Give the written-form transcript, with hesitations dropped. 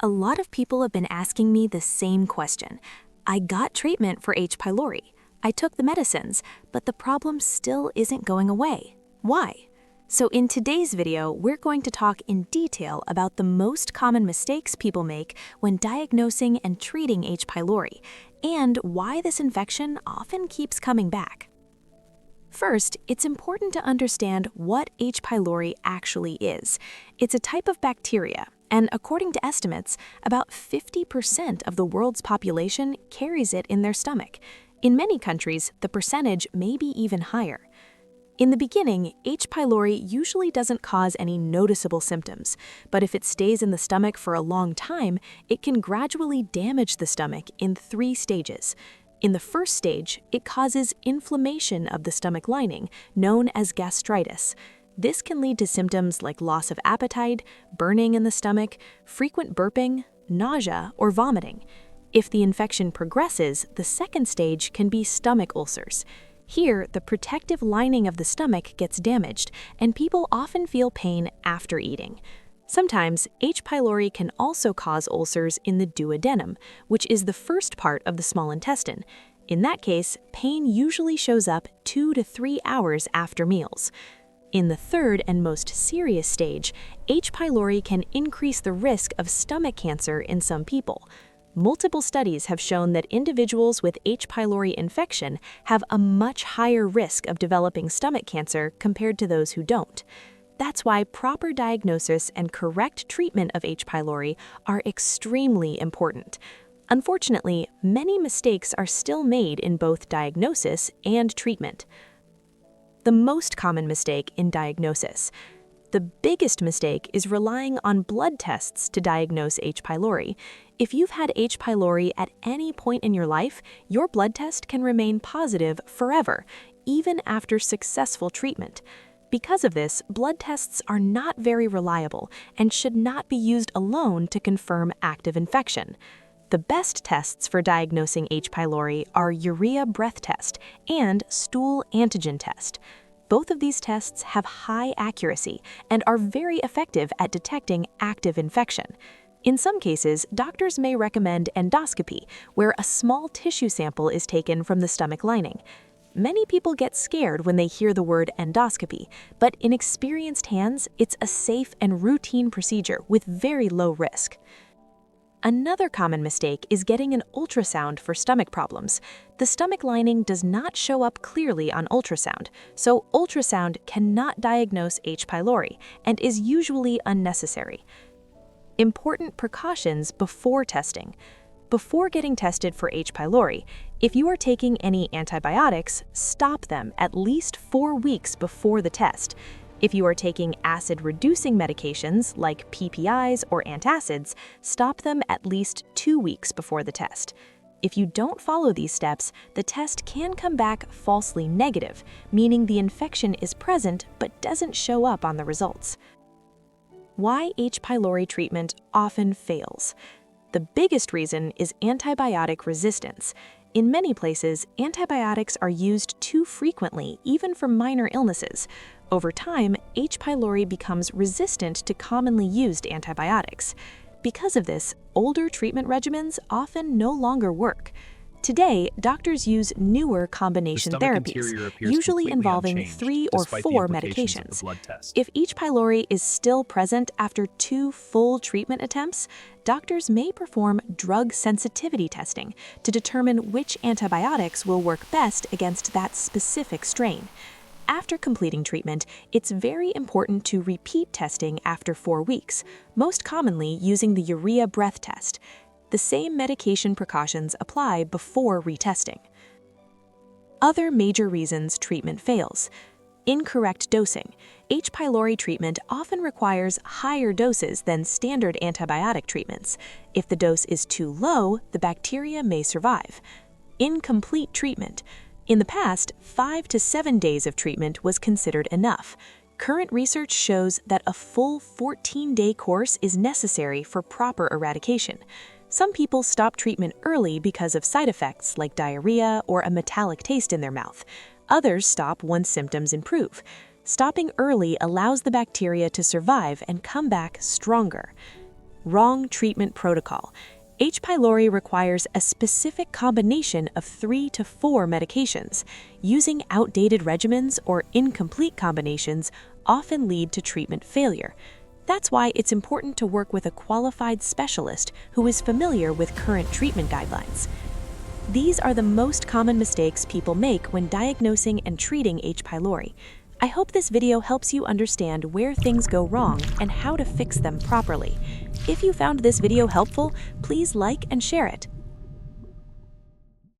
A lot of people have been asking me the same question. I got treatment for H. pylori. I took the medicines, but the problem still isn't going away. Why? So in today's video, we're going to talk in detail about the most common mistakes people make when diagnosing and treating H. pylori, and why this infection often keeps coming back. First, it's important to understand what H. pylori actually is. It's a type of bacteria, and according to estimates, about 50% of the world's population carries it in their stomach. In many countries, the percentage may be even higher. In the beginning, H. pylori usually doesn't cause any noticeable symptoms, but if it stays in the stomach for a long time, it can gradually damage the stomach in 3 stages. In the first stage, it causes inflammation of the stomach lining, known as gastritis. This can lead to symptoms like loss of appetite, burning in the stomach, frequent burping, nausea, or vomiting. If the infection progresses, the second stage can be stomach ulcers. Here, the protective lining of the stomach gets damaged, and people often feel pain after eating. Sometimes, H. pylori can also cause ulcers in the duodenum, which is the first part of the small intestine. In that case, pain usually shows up 2 to 3 hours after meals. In the third and most serious stage, H. pylori can increase the risk of stomach cancer in some people. Multiple studies have shown that individuals with H. pylori infection have a much higher risk of developing stomach cancer compared to those who don't. That's why proper diagnosis and correct treatment of H. pylori are extremely important. Unfortunately, many mistakes are still made in both diagnosis and treatment. The most common mistake in diagnosis. The biggest mistake is relying on blood tests to diagnose H. pylori. If you've had H. pylori at any point in your life, your blood test can remain positive forever, even after successful treatment. Because of this, blood tests are not very reliable and should not be used alone to confirm active infection. The best tests for diagnosing H. pylori are urea breath test and stool antigen test. Both of these tests have high accuracy and are very effective at detecting active infection. In some cases, doctors may recommend endoscopy, where a small tissue sample is taken from the stomach lining. Many people get scared when they hear the word endoscopy, but in experienced hands, it's a safe and routine procedure with very low risk. Another common mistake is getting an ultrasound for stomach problems. The stomach lining does not show up clearly on ultrasound, so ultrasound cannot diagnose H. pylori and is usually unnecessary. Important precautions before testing. Before getting tested for H. pylori, if you are taking any antibiotics, stop them at least 4 weeks before the test. If you are taking acid-reducing medications like PPIs or antacids, stop them at least 2 weeks before the test. If you don't follow these steps, the test can come back falsely negative, meaning the infection is present but doesn't show up on the results. Why H. pylori treatment often fails. The biggest reason is antibiotic resistance. In many places, antibiotics are used too frequently, even for minor illnesses. Over time, H. pylori becomes resistant to commonly used antibiotics. Because of this, older treatment regimens often no longer work. Today, doctors use newer combination therapies, usually involving 3 or 4 medications. If H. pylori is still present after 2 full treatment attempts, doctors may perform drug sensitivity testing to determine which antibiotics will work best against that specific strain. After completing treatment, it's very important to repeat testing after 4 weeks, most commonly using the urea breath test. The same medication precautions apply before retesting. Other major reasons treatment fails. Incorrect dosing. H. pylori treatment often requires higher doses than standard antibiotic treatments. If the dose is too low, the bacteria may survive. Incomplete treatment. In the past, 5 to 7 days of treatment was considered enough. Current research shows that a full 14-day course is necessary for proper eradication. Some people stop treatment early because of side effects like diarrhea or a metallic taste in their mouth. Others stop once symptoms improve. Stopping early allows the bacteria to survive and come back stronger. Wrong treatment protocol. H. pylori requires a specific combination of 3 to 4 medications. Using outdated regimens or incomplete combinations often lead to treatment failure. That's why it's important to work with a qualified specialist who is familiar with current treatment guidelines. These are the most common mistakes people make when diagnosing and treating H. pylori. I hope this video helps you understand where things go wrong and how to fix them properly. If you found this video helpful, please like and share it.